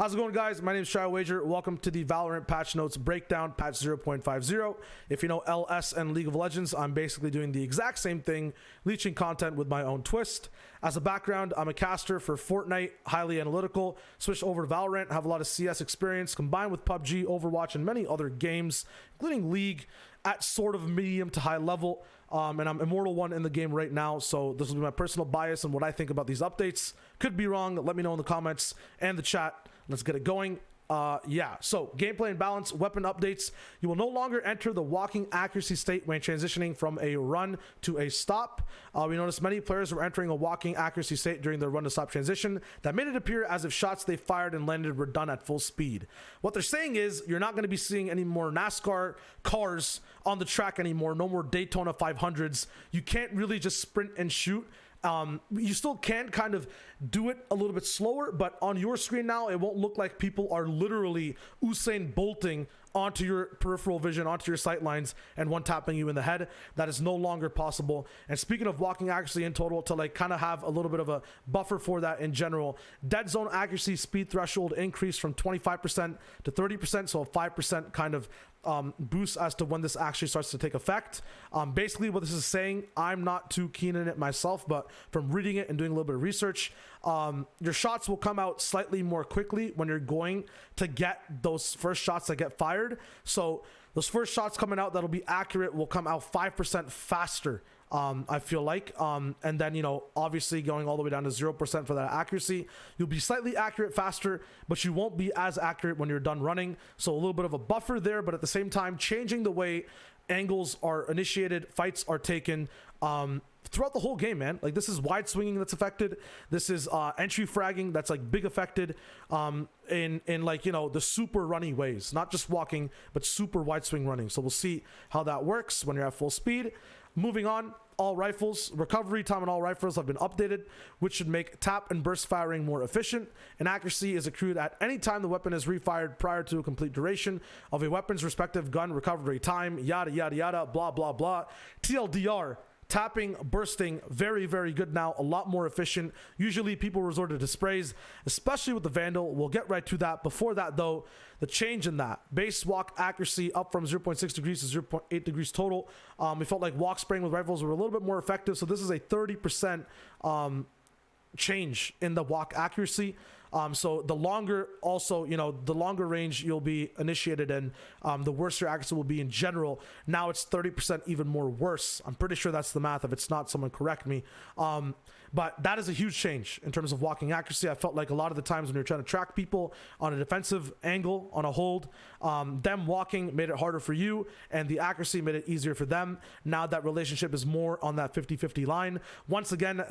How's it going, guys? My name is ShyoWager. Welcome to the Valorant patch notes breakdown, patch 0.50. If you know LS and League of Legends, I'm basically doing the exact same thing, leeching content with my own twist. As a background, I'm a caster for Fortnite, highly analytical, switched over to Valorant, have a lot of CS experience, combined with PUBG, Overwatch, and many other games, including League, at sort of medium to high level. And I'm Immortal 1 in the game right now, so this will be my personal bias and what I think about these updates. Could be wrong. Let me know in the comments and the chat. Let's get it going. So gameplay and balance, weapon updates. You will no longer enter the walking accuracy state when transitioning from a run to a stop. We noticed many players were entering a walking accuracy state during their run to stop transition. That made it appear as if shots they fired and landed were done at full speed. What they're saying is you're not going to be seeing any more NASCAR cars on the track anymore. No more Daytona 500s. You can't really just sprint and shoot. You still can kind of do it a little bit slower, but on your screen now, it won't look like people are literally Usain Bolting onto your peripheral vision, onto your sight lines, and one tapping you in the head. That is no longer possible. And speaking of walking accuracy in total, to like kind of have a little bit of a buffer for that in general, dead zone accuracy speed threshold increased from 25% to 30%, so a 5% kind of boost as to when this actually starts to take effect. Basically what this is saying, I'm not too keen in it myself, but from reading it and doing a little bit of research, your shots will come out slightly more quickly when you're going to get those first shots that get fired. So those first shots coming out that'll be accurate will come out 5% faster, I feel like. And then, you know, obviously going all the way down to 0% for that accuracy, you'll be slightly accurate faster, but you won't be as accurate when you're done running. So a little bit of a buffer there, but at the same time, changing the way angles are initiated, fights are taken, throughout the whole game, man. Like, this is wide swinging that's affected. This is entry fragging that's like big affected in like, you know, the super runny ways, not just walking, but super wide swing running. So we'll see how that works when you're at full speed. Moving on, all rifles, recovery time on all rifles have been updated, which should make tap and burst firing more efficient. And accuracy is accrued at any time the weapon is refired prior to a complete duration of a weapon's respective gun recovery time, yada, yada, yada, blah, blah, blah. TLDR, tapping, bursting, very, very good now, a lot more efficient. Usually people resorted to sprays, especially with the Vandal. We'll get right to that. Before that, though, the change in that. Base walk accuracy up from 0.6 degrees to 0.8 degrees total. We felt like walk spraying with rifles were a little bit more effective, so this is a 30% change in the walk accuracy. So the longer, also, you know, the longer range you'll be initiated in, the worse your accuracy will be in general. Now it's 30% even more worse. I'm pretty sure that's the math. If it's not, someone correct me. But that is a huge change in terms of walking accuracy. I felt like a lot of the times when you're trying to track people on a defensive angle, on a hold, them walking made it harder for you, and the accuracy made it easier for them. Now that relationship is more on that 50-50 line. Once again,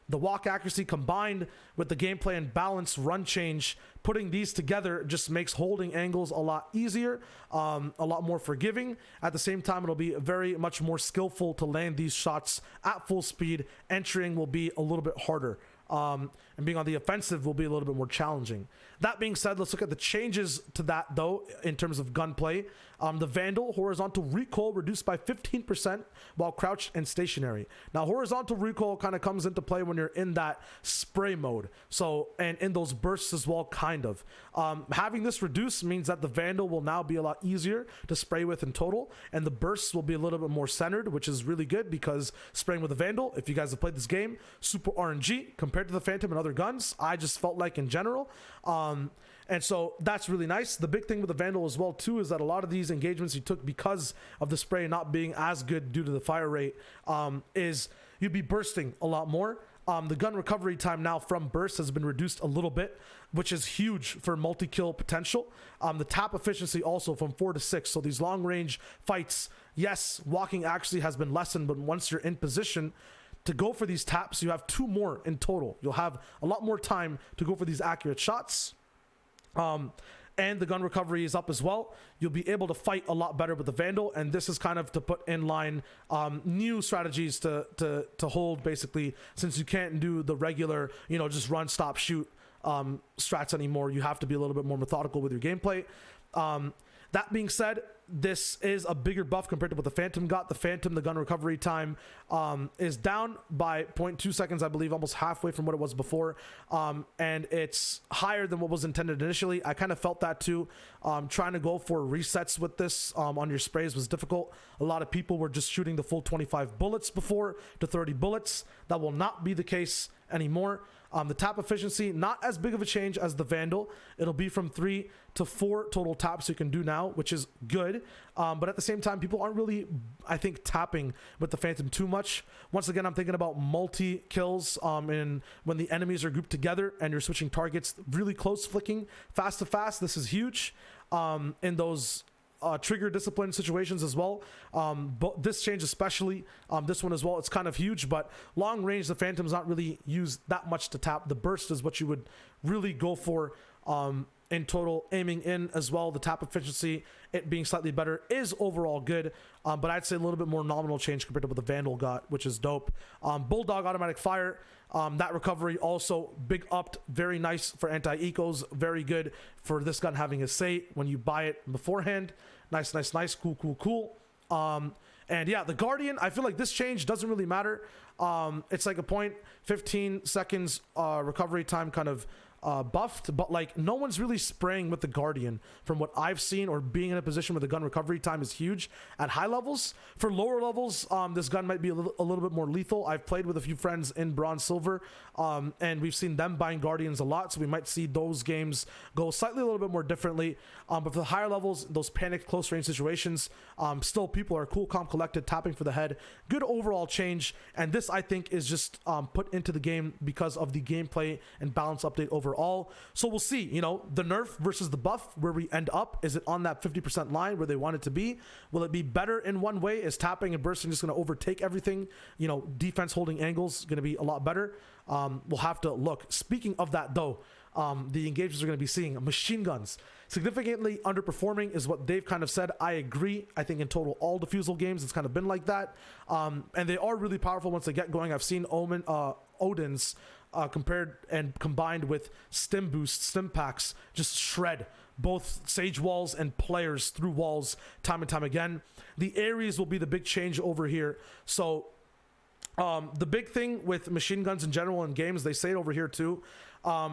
the walk accuracy combined with the gameplay and balance run change, putting these together just makes holding angles a lot easier, a lot more forgiving. At the same time, it'll be very much more skillful to land these shots at full speed. Entering will be a little bit harder. And being on the offensive will be a little bit more challenging. That being said, let's look at the changes to that, though, in terms of gunplay. The Vandal horizontal recoil reduced by 15% while crouched and stationary. Now, horizontal recoil kind of comes into play when you're in that spray mode. So, and in those bursts as well, kind of. Having this reduced means that the Vandal will now be a lot easier to spray with in total, and the bursts will be a little bit more centered, which is really good because spraying with the Vandal, if you guys have played this game, super RNG compared to the Phantom and other guns, I just felt like in general. And so that's really nice. The big thing with the Vandal as well too is that a lot of these engagements you took because of the spray not being as good due to the fire rate, is you'd be bursting a lot more. The gun recovery time now from burst has been reduced a little bit, which is huge for multi-kill potential. The tap efficiency also from 4 to 6. So these long range fights, yes, walking actually has been lessened, but once you're in position to go for these taps, you have 2 more in total. You'll have a lot more time to go for these accurate shots. And the gun recovery is up as well. You'll be able to fight a lot better with the Vandal, and this is kind of to put in line new strategies to hold, basically, since you can't do the regular, you know, just run, stop, shoot strats anymore. You have to be a little bit more methodical with your gameplay. That being said, this is a bigger buff compared to what the Phantom got. The Phantom, the gun recovery time is down by 0.2 seconds, I believe, almost halfway from what it was before. And it's higher than what was intended initially. I kind of felt that too. Trying to go for resets with this on your sprays was difficult. A lot of people were just shooting the full 25 bullets before to 30 bullets. That will not be the case anymore. The tap efficiency, not as big of a change as the Vandal. It'll be from 3 to 4 total taps you can do now, which is good. But at the same time, people aren't really, I think, tapping with the Phantom too much. Once again, I'm thinking about multi-kills when the enemies are grouped together and you're switching targets, really close flicking, fast to fast. This is huge in those trigger discipline situations as well. But this change especially, this one as well, it's kind of huge. But long range, the Phantom's not really used that much to tap. The burst is what you would really go for in total. Aiming in as well, the tap efficiency, it being slightly better, is overall good. But I'd say a little bit more nominal change compared to what the Vandal got, which is dope. Bulldog automatic fire, that recovery also big upped, very nice for anti-ecos, very good for this gun having a say when you buy it beforehand. Nice, cool. And yeah, the Guardian, I feel like this change doesn't really matter. It's like a 0.15 seconds recovery time kind of buffed, but like no one's really spraying with the Guardian from what I've seen, or being in a position where the gun recovery time is huge at high levels. For lower levels, this gun might be a little bit more lethal. I've played with a few friends in Bronze Silver, and we've seen them buying Guardians a lot, so we might see those games go slightly a little bit more differently. But for the higher levels, those panicked close range situations, still people are cool, calm, collected, tapping for the head. Good overall change, and this I think is just put into the game because of the gameplay and balance update overall. So we'll see, you know, the nerf versus the buff, where we end up. Is it on that 50% line where they want it to be? Will it be better in one way? Is tapping and bursting just going to overtake everything? You know, defense holding angles going to be a lot better. We'll have to look. Speaking of that though, the engagements are going to be seeing machine guns significantly underperforming is what they've kind of said. I agree. I think in total all defusal games it's kind of been like that, and they are really powerful once they get going. I've seen Odin's compared and combined with stim boost, stim packs, just shred both sage walls and players through walls time and time again. The Ares will be the big change over here. So the big thing with machine guns in general in games, they say it over here too,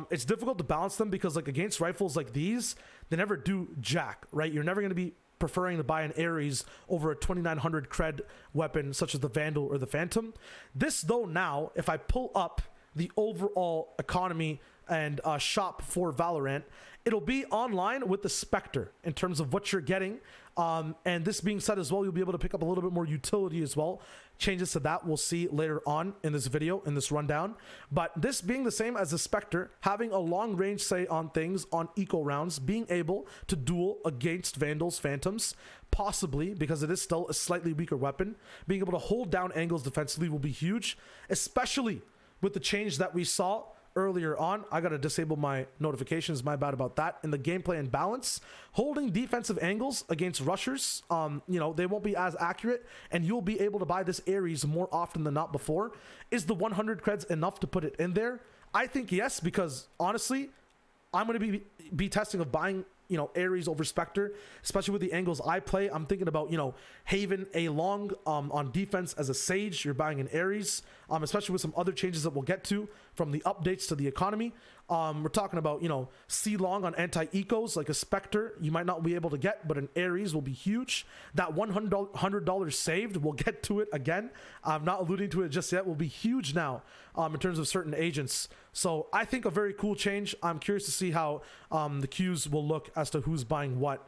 it's difficult to balance them because like against rifles like these, they never do jack, right? You're never going to be preferring to buy an Ares over a 2900 cred weapon such as the Vandal or the Phantom. This though, now if I pull up the overall economy and shop for Valorant, it'll be online with the Spectre in terms of what you're getting. And this being said as well, you'll be able to pick up a little bit more utility as well. Changes to that we'll see later on in this video, in this rundown. But this being the same as the Spectre, having a long range say on things on eco rounds, being able to duel against Vandals, Phantoms, possibly because it is still a slightly weaker weapon, being able to hold down angles defensively will be huge, especially with the change that we saw earlier on. I got to disable my notifications, my bad about that. In the gameplay and balance, holding defensive angles against rushers, you know, they won't be as accurate, and you'll be able to buy this Ares more often than not before. Is the 100 creds enough to put it in there? I think yes, because honestly, I'm going to be testing of buying, you know, Ares over Spectre, especially with the angles I play. I'm thinking about, you know, Haven A long on defense as a Sage. You're buying an Ares, especially with some other changes that we'll get to from the updates to the economy. We're talking about, you know, C long on anti-ecos like a Spectre you might not be able to get, but an Ares will be huge. That $100 saved, we'll get to it again. I'm not alluding to it just yet, will be huge now in terms of certain agents. So I think a very cool change. I'm curious to see how the queues will look as to who's buying what.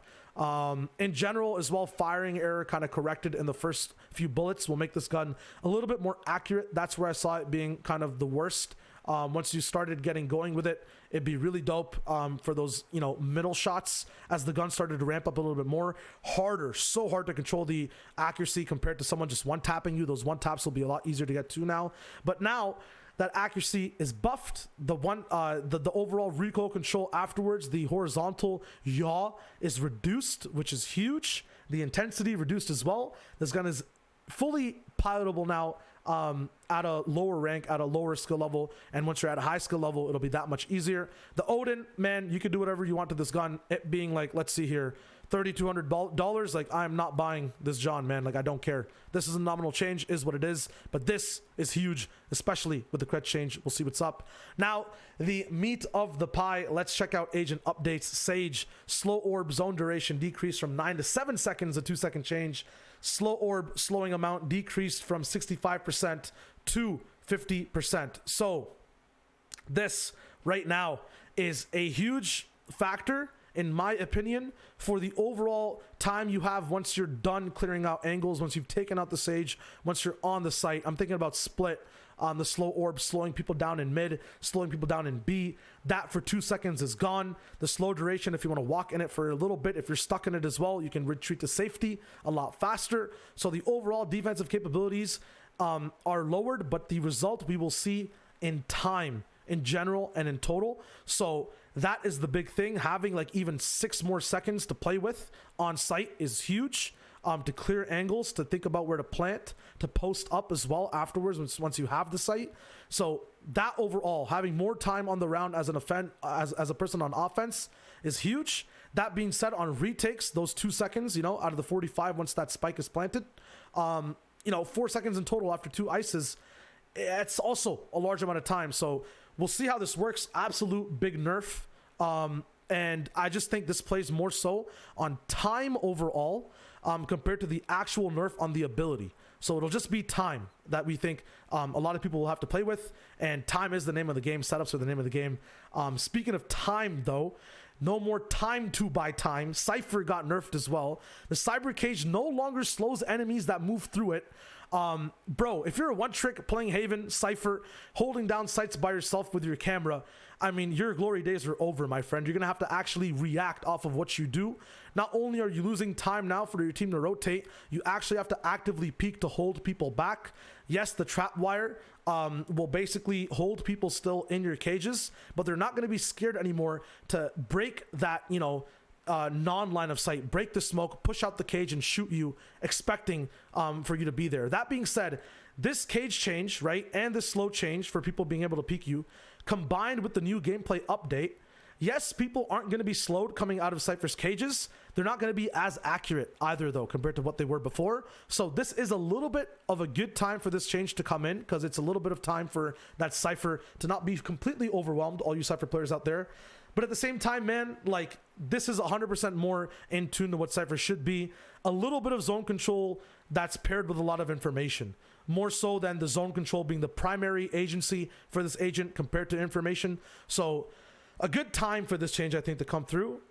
In general as well, firing error kind of corrected in the first few bullets will make this gun a little bit more accurate. That's where I saw it being kind of the worst. Once you started getting going with it, it'd be really dope for those, you know, middle shots as the gun started to ramp up a little bit more. Harder, so hard to control the accuracy compared to someone just one tapping you. Those one taps will be a lot easier to get to now. But now that accuracy is buffed, the overall recoil control afterwards, the horizontal yaw is reduced, which is huge. The intensity reduced as well. This gun is fully pilotable now at a lower rank, at a lower skill level, and once you're at a high skill level, it'll be that much easier. The Odin, man, you can do whatever you want to this gun. It being like, let's see here, $3,200. Like, I'm not buying this John, man. Like, I don't care. This is a nominal change, is what it is. But this is huge, especially with the credit change. We'll see what's up. Now, the meat of the pie. Let's check out agent updates. Sage, slow orb zone duration decreased from 9 to 7 seconds, a 2-second change. Slow orb slowing amount decreased from 65% to 50%. So this right now is a huge factor, in my opinion, for the overall time you have once you're done clearing out angles, once you've taken out the Sage, once you're on the site. I'm thinking about Split on the slow orb, slowing people down in mid, slowing people down in B. That for 2 seconds is gone. The slow duration, if you want to walk in it for a little bit, if you're stuck in it as well, you can retreat to safety a lot faster. So the overall defensive capabilities are lowered, but the result we will see in time, in general and in total. So that is the big thing. Having like even 6 more seconds to play with on site is huge. To clear angles, to think about where to plant, to post up as well afterwards once you have the site. So that overall, having more time on the round as as a person on offense is huge. That being said, on retakes, those 2 seconds, you know, out of the 45 once that spike is planted, you know, 4 seconds in total after 2 ices, it's also a large amount of time. So we'll see how this works. Absolute big nerf. And I just think this plays more so on time overall compared to the actual nerf on the ability. So it'll just be time that we think a lot of people will have to play with. And time is the name of the game. Setups are the name of the game. Speaking of time, though, no more time to buy time. Cypher got nerfed as well. The Cyber Cage no longer slows enemies that move through it. Bro, if you're a one-trick playing Haven, Cypher, holding down sites by yourself with your camera, I mean, your glory days are over, my friend. You're going to have to actually react off of what you do. Not only are you losing time now for your team to rotate, you actually have to actively peek to hold people back. Yes, the trap wire will basically hold people still in your cages, but they're not going to be scared anymore to break that, you know, non-line of sight, break the smoke, push out the cage and shoot you, expecting for you to be there. That being said, this cage change, right, and this slow change for people being able to peek you, combined with the new gameplay update, yes, people aren't going to be slowed coming out of Cypher's cages. They're not going to be as accurate either, though, compared to what they were before. So this is a little bit of a good time for this change to come in, because it's a little bit of time for that Cypher to not be completely overwhelmed, all you Cypher players out there. But at the same time, man, like, this is 100% more in tune to what Cypher should be. A little bit of zone control that's paired with a lot of information. More so than the zone control being the primary agency for this agent compared to information. So a good time for this change, I think, to come through.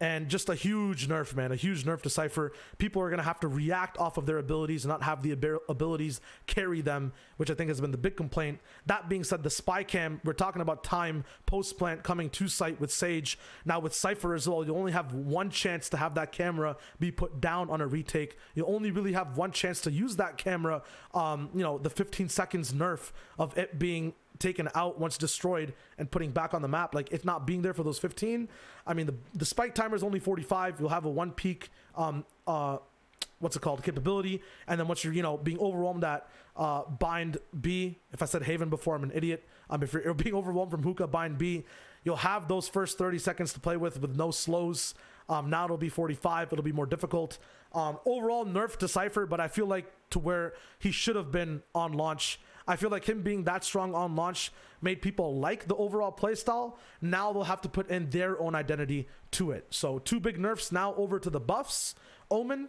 And just a huge nerf, man. A huge nerf to Cypher. People are going to have to react off of their abilities and not have the abilities carry them, which I think has been the big complaint. That being said, the spy cam, we're talking about time post-plant coming to site with Sage. Now with Cypher as well, you only have one chance to have that camera be put down on a retake. You only really have one chance to use that camera, you know, the 15 seconds nerf of it being taken out once destroyed and putting back on the map, like it not being there for those 15. I mean, the spike timer is only 45. You'll have a 1 peak what's it called, capability, and then once you're, you know, being overwhelmed at bind B, if I said Haven before, I'm an idiot. If you're being overwhelmed from hookah bind B, you'll have those first 30 seconds to play with no slows. Now it'll be 45. It'll be more difficult. Overall nerf to Cypher, but I feel like to where he should have been on launch. I feel like him being that strong on launch made people like the overall playstyle. Now they'll have to put in their own identity to it. So 2 big nerfs now over to the buffs. Omen,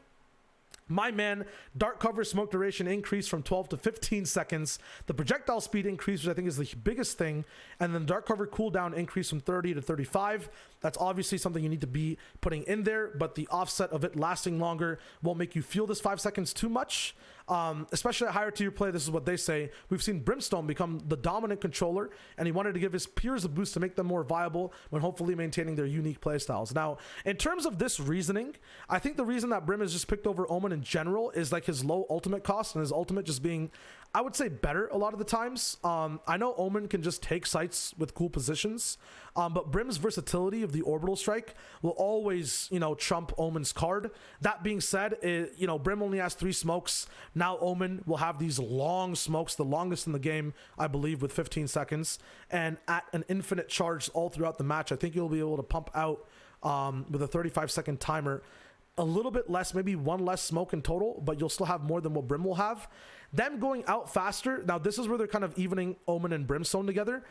my man, dark cover smoke duration increased from 12 to 15 seconds. The projectile speed increase, which I think is the biggest thing. And then dark cover cooldown increased from 30 to 35. That's obviously something you need to be putting in there, but the offset of it lasting longer won't make you feel this 5 seconds too much. Especially at higher tier play, this is what they say. We've seen Brimstone become the dominant controller, and he wanted to give his peers a boost to make them more viable when hopefully maintaining their unique playstyles. Now, in terms of this reasoning, I think the reason that Brim is just picked over Omen in general is like his low ultimate cost and his ultimate just being, I would say, better a lot of the times. I know Omen can just take sites with cool positions, but Brim's versatility of the orbital strike will always, you know, trump Omen's card. That being said, you know, Brim only has 3 smokes. Now Omen will have these long smokes, the longest in the game, I believe, with 15 seconds, and at an infinite charge all throughout the match. I think you'll be able to pump out with a 35-second timer. a little bit less, maybe one less smoke in total, but you'll still have more than what Brim will have. Them going out faster. Now, this is where they're kind of evening Omen and Brimstone together.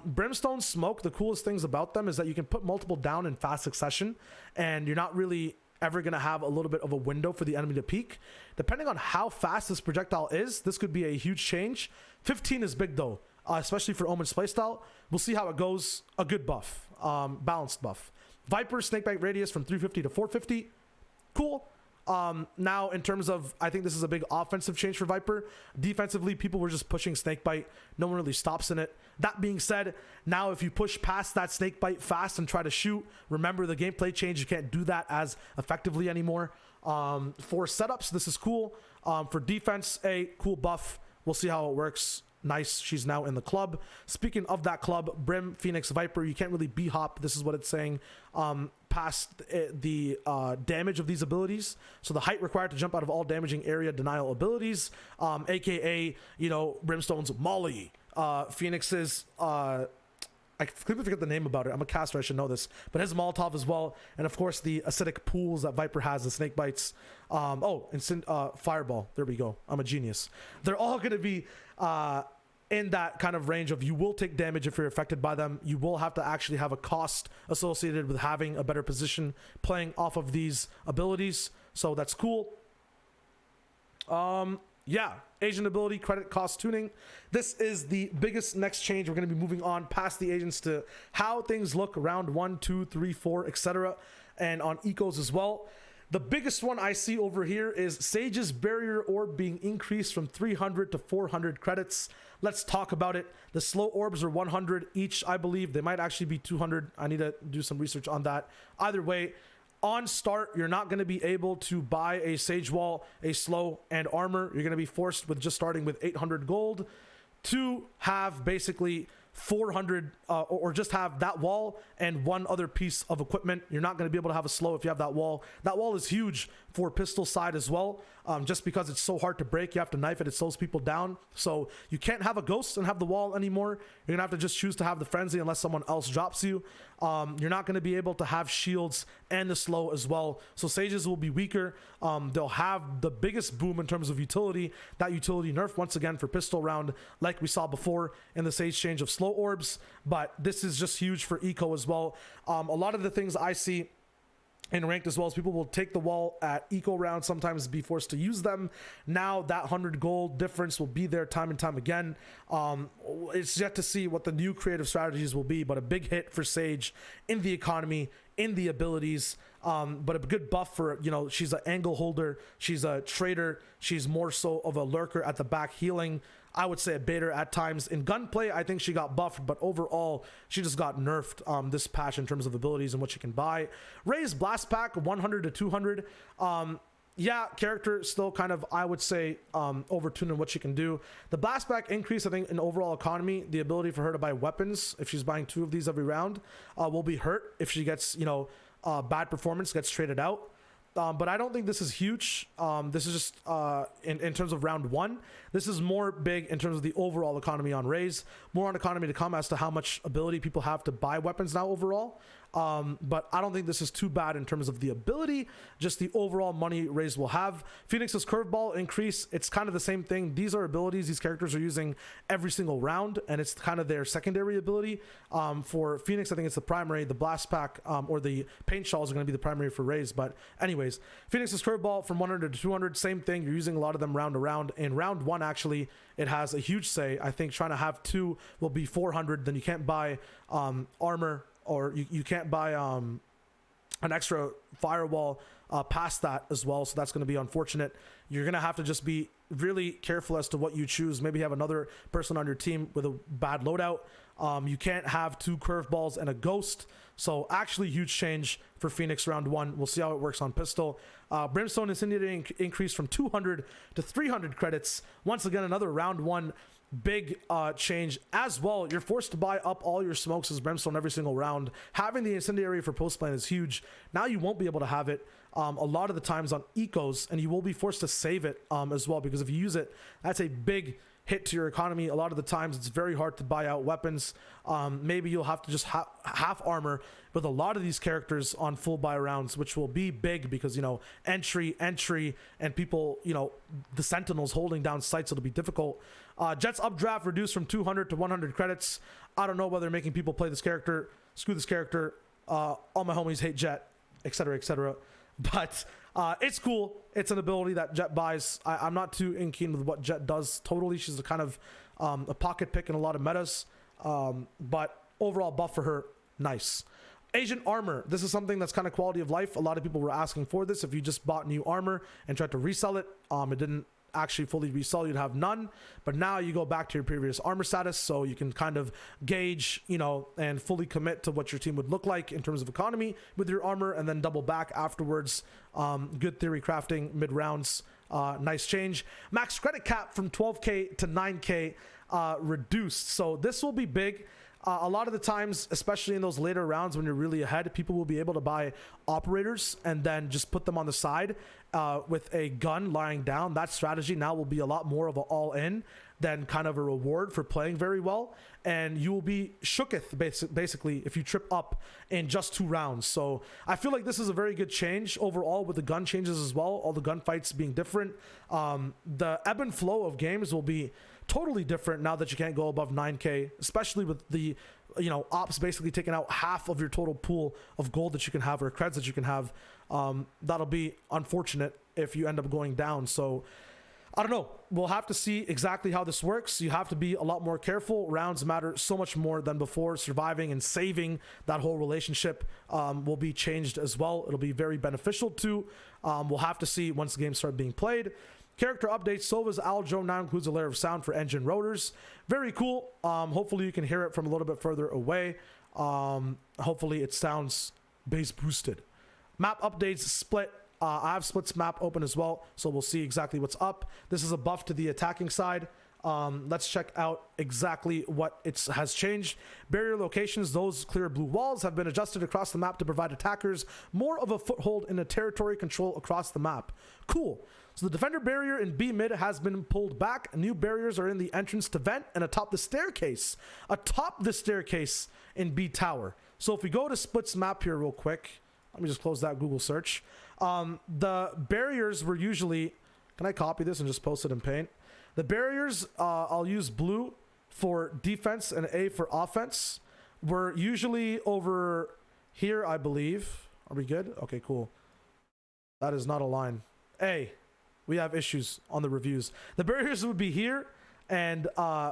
Brimstone Smoke, the coolest things about them is that you can put multiple down in fast succession, and you're not really ever going to have a little bit of a window for the enemy to peek. Depending on how fast this projectile is, this could be a huge change. 15 is big though, especially for Omen's playstyle. We'll see how it goes. A good buff, balanced buff. Viper snakebite radius from 350 to 450. Cool. Now in terms of, I think this is a big offensive change for Viper. Defensively, people were just pushing snakebite. No one really stops in it. That being said, now if you push past that snakebite fast and try to shoot, remember the gameplay change. You can't do that as effectively anymore. For setups, this is cool. For defense, a cool buff. We'll see how it works. Nice. She's now in the club. Speaking of that club, Brim, Phoenix, Viper, you can't really b-hop. This is what it's saying. Past the damage of these abilities. So the height required to jump out of all damaging area denial abilities, aka, you know, Brimstone's Molly, Phoenix's I completely forget the name about it. I'm a caster, I should know this, but his Molotov as well, and of course the acidic pools that Viper has, the snake bites. And Fireball. There we go. I'm a genius. They're all going to be in that kind of range of, you will take damage if you're affected by them. You will have to actually have a cost associated with having a better position playing off of these abilities. So that's cool. Yeah, agent ability, credit cost tuning. This is the biggest next change. We're going to be moving on past the agents to how things look round 1, 2, 3, 4, etc. And on ecos as well. The biggest one I see over here is Sage's barrier orb being increased from 300 to 400 credits. Let's talk about it. The slow orbs are 100 each, I believe. They might actually be 200. I need to do some research on that. Either way, on start, you're not going to be able to buy a Sage Wall, a slow, and armor. You're going to be forced with just starting with 800 gold to have basically 400 or just have that wall and one other piece of equipment. You're not going to be able to have a slow if you have that wall. That wall is huge for pistol side as well, just because it's so hard to break. You have to knife it. It slows people down. So you can't have a ghost and have the wall anymore. You're gonna have to just choose to have the frenzy unless someone else drops you. You're not going to be able to have shields and the slow as well. So Sages will be weaker. They'll have the biggest boom in terms of utility. That utility nerf once again for pistol round, like we saw before in the Sage change of slow orbs. But this is just huge for eco as well. A lot of the things I see in ranked as well as people will take the wall at eco round, sometimes be forced to use them. Now that 100 gold difference will be there time and time again. It's yet to see what the new creative strategies will be, but a big hit for Sage in the economy, in the abilities, but a good buff for, you know, she's an angle holder, she's a trader, she's more so of a lurker at the back healing. I would say a baiter at times. In Gunplay, I think she got buffed, but overall, she just got nerfed this patch in terms of abilities and what she can buy. Ray's Blast Pack, 100 to 200. Yeah, character still kind of, I would say, overtuned in what she can do. The Blast Pack increase, I think, in overall economy, the ability for her to buy weapons, if she's buying 2 of these every round, will be hurt if she gets, you know, bad performance, gets traded out. But I don't think this is huge. This is just in terms of round 1. This is more big in terms of the overall economy on Raze. More on economy to come as to how much ability people have to buy weapons now overall. But I don't think this is too bad in terms of the ability, just the overall money Raze will have. Phoenix's curveball increase, it's kind of the same thing. These are abilities these characters are using every single round, and it's kind of their secondary ability. For Phoenix, I think it's the primary. The Blast Pack or the Paint Shells are going to be the primary for Raze. But anyways, Phoenix's curveball from 100 to 200, same thing. You're using a lot of them round to round. In round 1, actually, it has a huge say. I think trying to have 2 will be 400. Then you can't buy armor, or you can't buy an extra firewall past that as well. So that's going to be unfortunate. You're going to have to just be really careful as to what you choose. Maybe have another person on your team with a bad loadout. You can't have 2 curveballs and a ghost. So actually huge change for Phoenix round 1. We'll see how it works on pistol. Brimstone Incendiary increased from 200 to 300 credits. Once again, another round 1 big change as well. You're forced to buy up all your smokes as Brimstone every single round. Having the Incendiary for post plan is huge. Now you won't be able to have it a lot of the times on ecos, and you will be forced to save it as well, because if you use it, that's a big hit to your economy. A lot of the times it's very hard to buy out weapons. Maybe you'll have to just half armor with a lot of these characters on full buy rounds, which will be big because, you know, entry, and people, you know, the sentinels holding down sites, it'll be difficult. Jet's updraft reduced from 200 to 100 credits. I don't know whether making people play this character, screw this character, all my homies hate Jet, etc., etc. But it's cool. It's an ability that Jet buys. I'm not too in keen with what Jet does totally. She's a kind of a pocket pick in a lot of metas. But overall buff for her, nice. Agent armor. This is something that's kind of quality of life. A lot of people were asking for this. If you just bought new armor and tried to resell it, it didn't actually fully resell, you'd have none. But now you go back to your previous armor status, so you can kind of gauge, you know, and fully commit to what your team would look like in terms of economy with your armor, and then double back afterwards. Good theory crafting mid rounds. Nice change. Max credit cap from 12k to 9k reduced, so this will be big. A lot of the times, especially in those later rounds when you're really ahead, people will be able to buy operators and then just put them on the side with a gun lying down. That strategy now will be a lot more of an all-in than kind of a reward for playing very well. And you will be shooketh, basically, if you trip up in just 2 rounds. So I feel like this is a very good change overall with the gun changes as well, all the gunfights being different. The ebb and flow of games will be totally different now that you can't go above 9k, especially with the, you know, ops basically taking out half of your total pool of gold that you can have or creds that you can have. That'll be unfortunate if you end up going down. So I don't know, we'll have to see exactly how this works. You have to be a lot more careful. Rounds matter so much more than before. Surviving and saving that whole relationship will be changed as well. It'll be very beneficial too. We'll have to see once the games start being played. Character updates. Sova's Aljo now includes a layer of sound for engine rotors. Very cool. Hopefully you can hear it from a little bit further away. Hopefully it sounds bass boosted. Map updates. Split. I have Split's map open as well, so we'll see exactly what's up. This is a buff to the attacking side. Let's check out exactly what it has changed. Barrier locations, those clear blue walls, have been adjusted across the map to provide attackers more of a foothold in a territory control across the map. Cool. So the defender barrier in B mid has been pulled back. New barriers are in the entrance to vent and atop the staircase. Atop the staircase in B tower. So if we go to Split's map here real quick, let me just close that Google search. The barriers were usually, can I copy this and just post it in Paint? The barriers, I'll use blue for defense and A for offense. Were usually over here, I believe. Are we good? Okay, cool. That is not a line. A. We have issues on the reviews. The barriers would be here and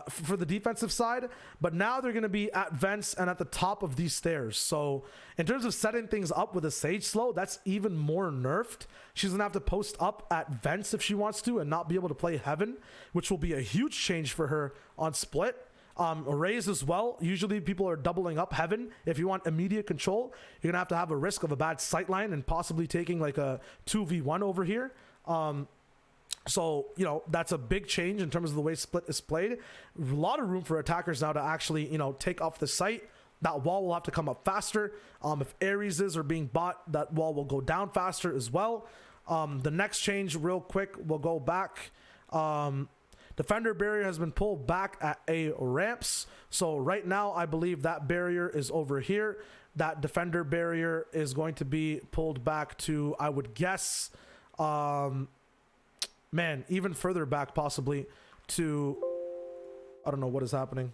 for the defensive side, but now they're going to be at vents and at the top of these stairs. So in terms of setting things up with a Sage slow, that's even more nerfed. She's going to have to post up at vents if she wants to and not be able to play heaven, which will be a huge change for her on Split. Arrays as well. Usually people are doubling up heaven. If you want immediate control, you're going to have a risk of a bad sightline and possibly taking like a 2v1 over here. So, you know, that's a big change in terms of the way Split is played. A lot of room for attackers now to actually, you know, take off the site. That wall will have to come up faster. If Areses are being bought, that wall will go down faster as well. The next change, real quick, we'll go back. Defender barrier has been pulled back at A ramps. So right now, I believe that barrier is over here. That defender barrier is going to be pulled back to, I would guess, man, even further back possibly to, I don't know what is happening.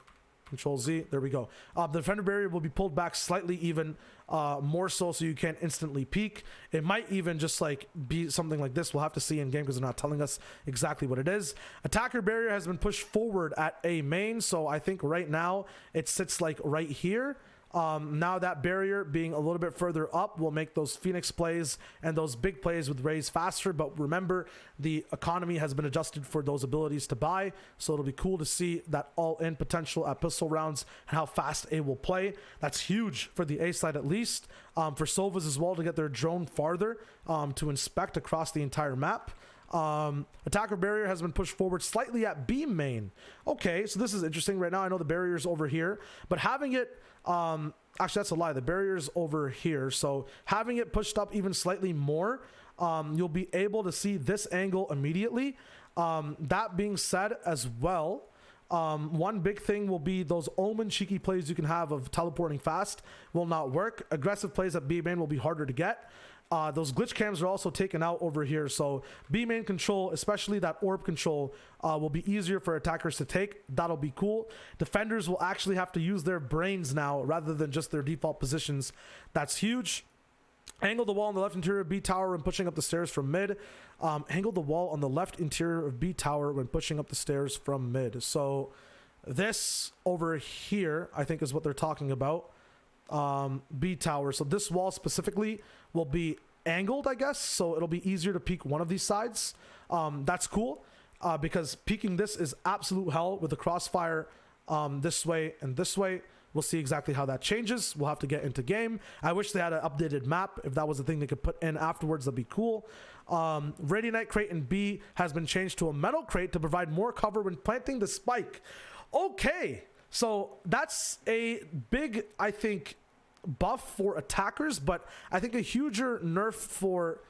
Control Z, there we go. The defender barrier will be pulled back slightly even more so you can't instantly peek. It might even just like be something like this. We'll have to see in game because they're not telling us exactly what it is. Attacker barrier has been pushed forward at A main, so I think right now it sits like right here. Now that barrier being a little bit further up will make those Phoenix plays and those big plays with Raze faster. But remember, the economy has been adjusted for those abilities to buy. So it'll be cool to see that all-in potential at pistol rounds and how fast A will play. That's huge for the A side at least. For Sovas as well to get their drone farther to inspect across the entire map. Attacker barrier has been pushed forward slightly at B main. Okay, so this is interesting. Right now I know the barrier's over here, but having it actually that's a lie, the barrier's over here, so having it pushed up even slightly more, you'll be able to see this angle immediately. That being said as well, one big thing will be those Omen cheeky plays you can have of teleporting fast will not work. Aggressive plays at B main will be harder to get. Those glitch cams are also taken out over here, so B main control, especially that orb control, will be easier for attackers to take. That'll be cool. Defenders will actually have to use their brains now rather than just their default positions. That's huge. Angle the wall on the left interior of B tower when pushing up the stairs from mid. Angle the wall on the left interior of B tower when pushing up the stairs from mid. So this over here, I think, is what they're talking about. B tower. So this wall specifically will be angled, I guess. So it'll be easier to peek one of these sides. That's cool because peeking this is absolute hell with the crossfire this way and this way. We'll see exactly how that changes. We'll have to get into game. I wish they had an updated map. If that was a thing they could put in afterwards, that'd be cool. Radiant crate in B has been changed to a metal crate to provide more cover when planting the spike. Okay, so that's a big, I think, buff for attackers, but I think a huger nerf for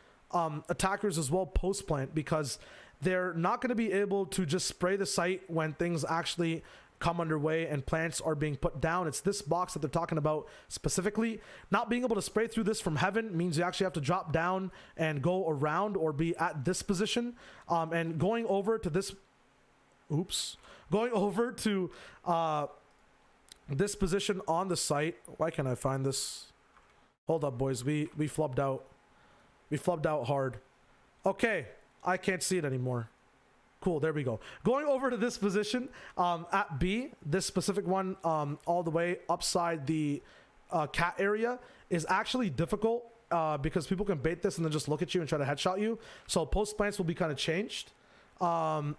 attackers as well post plant, because they're not going to be able to just spray the site when things actually come underway and plants are being put down. It's this box that they're talking about specifically. Not being able to spray through this from heaven means you actually have to drop down and go around or be at this position. And going over to this, going over to this position on the site. Why can't I find this? Hold up, boys. We flubbed out. We flubbed out hard. Okay, I can't see it anymore. Cool, there we go. Going over to this position at B, this specific one all the way upside the cat area is actually difficult because people can bait this and then just look at you and try to headshot you. So post plants will be kind of changed. And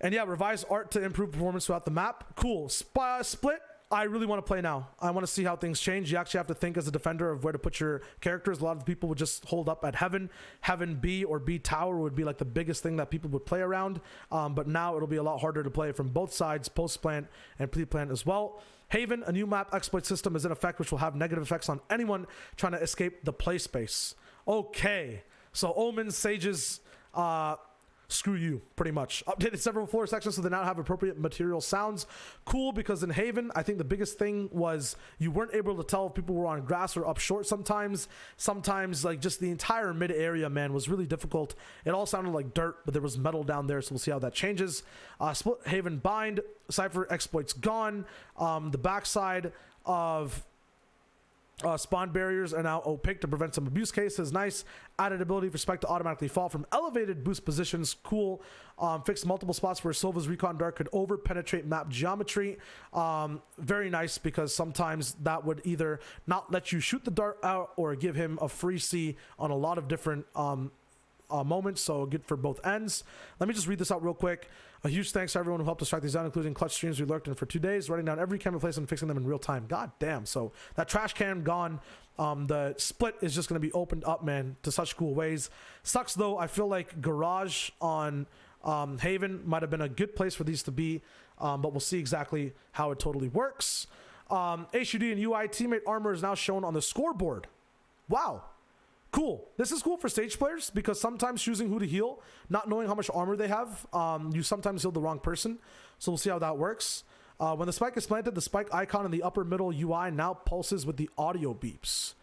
yeah, revised art to improve performance throughout the map. Cool. Split. I really want to play now. I want to see how things change. You actually have to think as a defender of where to put your characters. A lot of people would just hold up at Heaven. Heaven B or B Tower would be like the biggest thing that people would play around. But now it'll be a lot harder to play from both sides, post-plant and pre-plant as well. Haven, a new map exploit system is in effect, which will have negative effects on anyone trying to escape the play space. Okay. So Omens, Sages, screw you, pretty much. Updated several floor sections so they now have appropriate material sounds. Cool, because in Haven, I think the biggest thing was you weren't able to tell if people were on grass or up short sometimes. Sometimes, like, just the entire mid area, man, was really difficult. It all sounded like dirt, but there was metal down there, so we'll see how that changes. Split Haven Bind, Cypher exploits gone. The backside of spawn barriers are now opaque to prevent some abuse cases. Nice. Added ability for spike to automatically fall from elevated boost positions. Cool. Fixed multiple spots where Silva's Recon Dart could over penetrate map geometry. Very nice, because sometimes that would either not let you shoot the dart out or give him a free C on a lot of different moments, so good for both ends. Let me just read this out real quick. A huge thanks to everyone who helped us track these down, including clutch streams we lurked in for 2 days, writing down every camera place and fixing them in real time. God damn. So that trash can gone. The split is just going to be opened up, man, to such cool ways. Sucks though. I feel like garage on Haven might have been a good place for these to be, but we'll see exactly how it totally works. HUD and UI teammate armor is now shown on the scoreboard. Wow. Cool. This is cool for stage players, because sometimes choosing who to heal, not knowing how much armor they have, you sometimes heal the wrong person. So we'll see how that works. When the spike is planted, the spike icon in the upper middle UI now pulses with the audio beeps.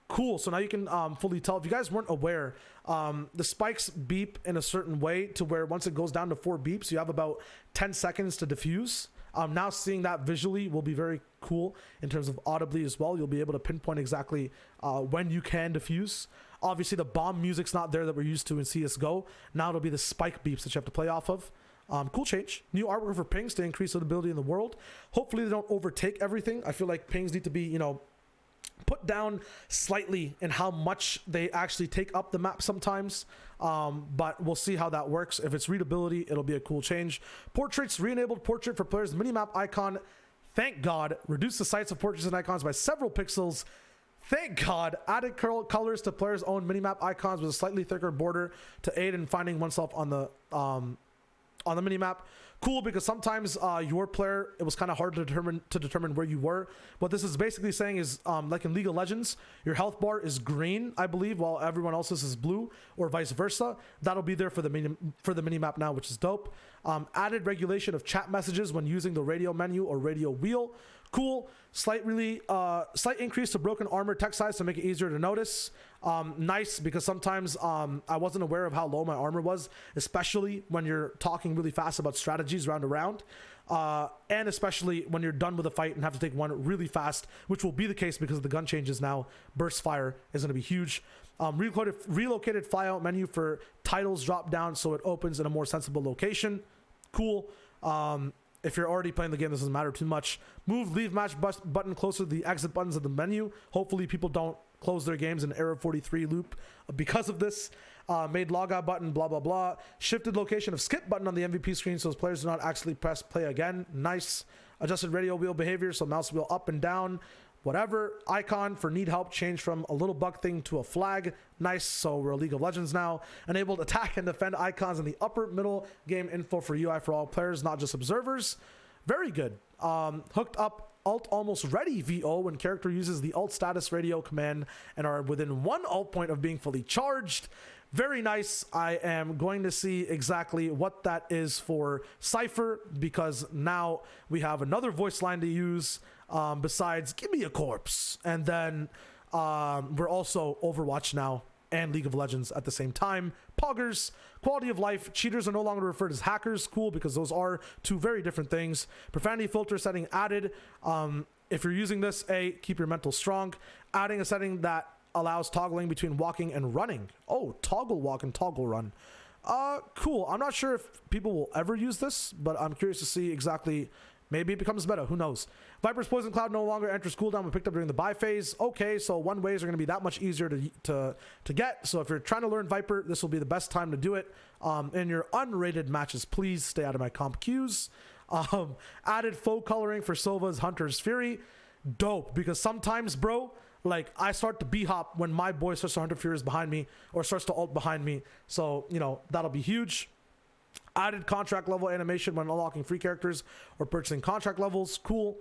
Cool. So now you can fully tell. If you guys weren't aware, the spikes beep in a certain way to where once it goes down to 4 beeps, you have about 10 seconds to defuse. Now seeing that visually will be very cool in terms of audibly as well. You'll be able to pinpoint exactly when you can defuse. Obviously the bomb music's not there that we're used to in CSGO. Now it'll be the spike beeps that you have to play off of. Cool change. New artwork for pings to increase visibility in the world. Hopefully they don't overtake everything. I feel like pings need to be, put down slightly in how much they actually take up the map sometimes. But we'll see how that works. If it's readability, it'll be a cool change. Portraits, re-enabled portrait for players. Minimap icon, thank God. Reduce the size of portraits and icons by several pixels. Thank God. Added colors to players' own minimap icons with a slightly thicker border to aid in finding oneself on the minimap. Cool, because sometimes your player, it was kind of hard to determine where you were. What this is basically saying is, like in League of Legends, your health bar is green, I believe, while everyone else's is blue, or vice versa. That'll be there for the mini map now, which is dope. Added regulation of chat messages when using the radio menu or radio wheel. Cool. Slight increase to broken armor text size to make it easier to notice. Nice, because sometimes I wasn't aware of how low my armor was, especially when you're talking really fast about strategies round to round, and especially when you're done with a fight and have to take one really fast, which will be the case because of the gun changes now. Burst fire is going to be huge. Relocated flyout menu for titles drop down so it opens in a more sensible location. Cool. If you're already playing the game, this doesn't matter too much. Move leave match button closer to the exit buttons of the menu. Hopefully people don't close their games in error 43 loop because of this. Made logout button, blah, blah, blah. Shifted location of skip button on the MVP screen so players do not actually press play again. Nice. Adjusted radio wheel behavior, so mouse wheel up and down. Whatever. Icon for need help changed from a little bug thing to a flag. Nice. So we're a League of Legends now. Enabled attack and defend icons in the upper middle game info for UI for all players, not just observers. Very good. Hooked up alt almost ready VO when character uses the alt status radio command and are within one alt point of being fully charged. Very nice. I am going to see exactly what that is for Cypher, because now we have another voice line to use besides give me a corpse. And then we're also Overwatch now and League of Legends at the same time. Poggers, quality of life. Cheaters are no longer referred as hackers. Cool, because those are two very different things. Profanity filter setting added. If you're using this, keep your mental strong. Adding a setting that allows toggling between walking and running. Oh, toggle walk and toggle run. Cool. I'm not sure if people will ever use this, but I'm curious to see exactly. Maybe it becomes meta. Who knows? Viper's Poison Cloud no longer enters cooldown when picked up during the buy phase. Okay, so one ways are going to be that much easier to get. So if you're trying to learn Viper, this will be the best time to do it. In your unrated matches, please stay out of my comp queues. Added faux coloring for Sova's Hunter's Fury. Dope, because sometimes, bro, like I start to b-hop when my boy starts to Hunter Fury behind me or starts to ult behind me. So, that'll be huge. Added contract level animation when unlocking free characters or purchasing contract levels. Cool.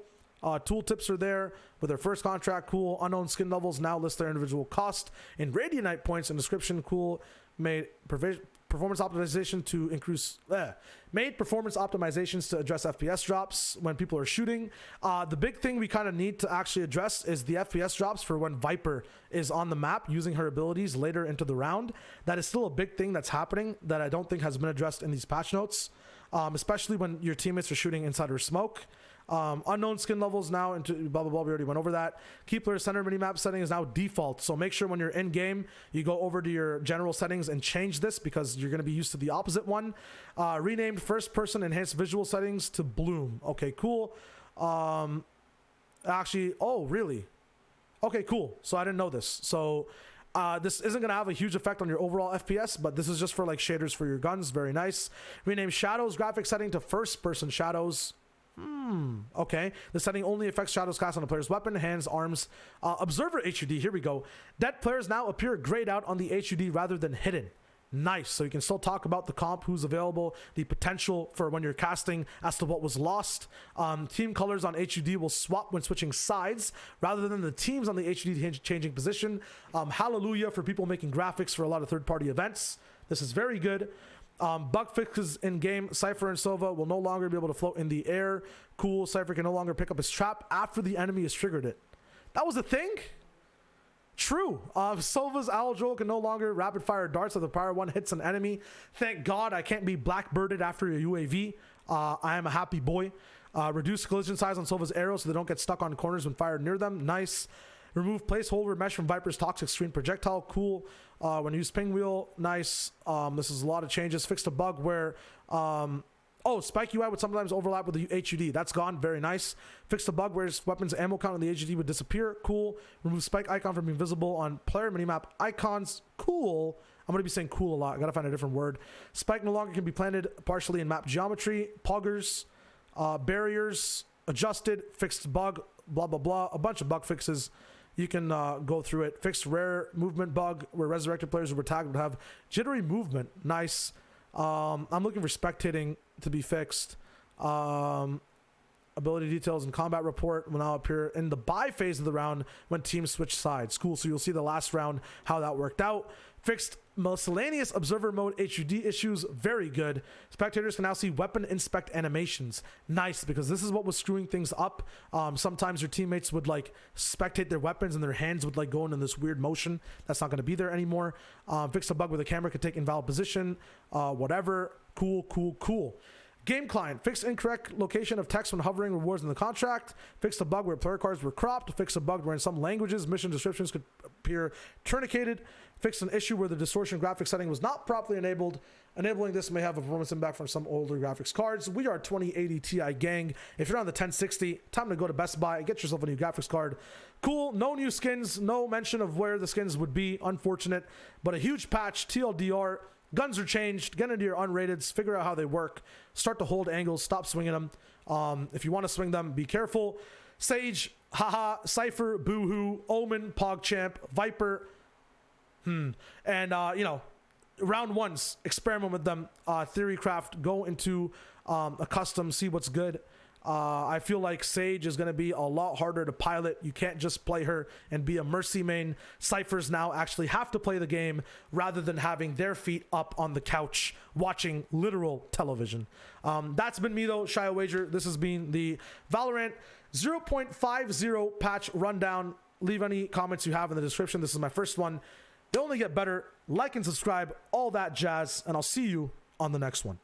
Tool tips are there with their first contract. Cool. Unknown skin levels now list their individual cost in Radianite points and description. Cool. Made performance optimization to increase made performance optimizations to address FPS drops when people are shooting. The big thing we kind of need to actually address is the FPS drops for when Viper is on the map using her abilities later into the round. That is still a big thing that's happening that I don't think has been addressed in these patch notes, especially when your teammates are shooting inside her smoke. Unknown skin levels now into blah blah blah. We already went over that. Key player center minimap setting is now default, so make sure when you're in game you go over to your general settings and change this, because you're going to be used to the opposite one. Renamed first person enhanced visual settings to bloom. Okay, cool. Actually, oh really? Okay, cool. So I didn't know this. So this isn't going to have a huge effect on your overall FPS, but this is just for like shaders for your guns. Very nice. Rename shadows graphic setting to first person shadows. Okay. The setting only affects shadows cast on a player's weapon, hands, arms. Observer HUD. Here we go. Dead players now appear grayed out on the HUD rather than hidden. Nice. So you can still talk about the comp, who's available, the potential for when you're casting as to what was lost. Team colors on HUD will swap when switching sides rather than the teams on the HUD changing position. Hallelujah for people making graphics for a lot of third-party events. This is very good. Bug fixes in game. Cypher and Sova will no longer be able to float in the air. Cool. Cypher can no longer pick up his trap after the enemy has triggered it. That was a thing? True. Sova's Owl Joel can no longer rapid fire darts if the prior one hits an enemy. Thank God I can't be blackbirded after a UAV. I am a happy boy. Reduce collision size on Sova's arrows so they don't get stuck on corners when fired near them. Nice. Remove placeholder mesh from Viper's toxic screen projectile. Cool. When you use ping wheel, nice. This is a lot of changes. Fixed a bug where spike UI would sometimes overlap with the HUD. That's gone. Very nice. Fixed a bug where weapons ammo count on the HUD would disappear. Cool. Remove spike icon from being visible on player minimap icons. Cool. I'm going to be saying cool a lot. I got to find a different word. Spike no longer can be planted partially in map geometry. Poggers. Barriers. Adjusted. Fixed bug. Blah, blah, blah. A bunch of bug fixes. You can go through it. Fixed rare movement bug where resurrected players who were tagged would have jittery movement. Nice. I'm looking for spectating to be fixed. Ability details and combat report will now appear in the buy phase of the round when teams switch sides. Cool. So you'll see the last round how that worked out. Fixed miscellaneous observer mode HUD issues. Very good. Spectators can now see weapon inspect animations. Nice, because this is what was screwing things up. Sometimes your teammates would like spectate their weapons and their hands would like go into this weird motion. That's not going to be there anymore. Fixed a bug where the camera could take invalid position. Whatever. Cool. Game client, fixed incorrect location of text when hovering rewards in the contract. Fixed a bug where player cards were cropped. Fixed a bug where in some languages mission descriptions could appear tourniqueted. Fixed an issue where the distortion graphics setting was not properly enabled. Enabling this may have a performance impact from some older graphics cards. We are 2080 Ti gang. If you're on the 1060, time to go to Best Buy and get yourself a new graphics card. Cool, no new skins, no mention of where the skins would be. Unfortunate, but a huge patch, TLDR. Guns are changed. Get into your unrateds. Figure out how they work. Start to hold angles. Stop swinging them. If you want to swing them, be careful. Sage, haha, Cypher, Boohoo, Omen, PogChamp, Viper. And, round ones. Experiment with them. Theorycraft. Go into a custom. See what's good. I feel like Sage is going to be a lot harder to pilot. You can't just play her and be a Mercy main. Cyphers now actually have to play the game rather than having their feet up on the couch watching literal television. That's been me though, ShyoWager. This has been the Valorant 0.50 patch rundown. Leave any comments you have in the description. This is my first one. They only get better. Like and subscribe, all that jazz, and I'll see you on the next one.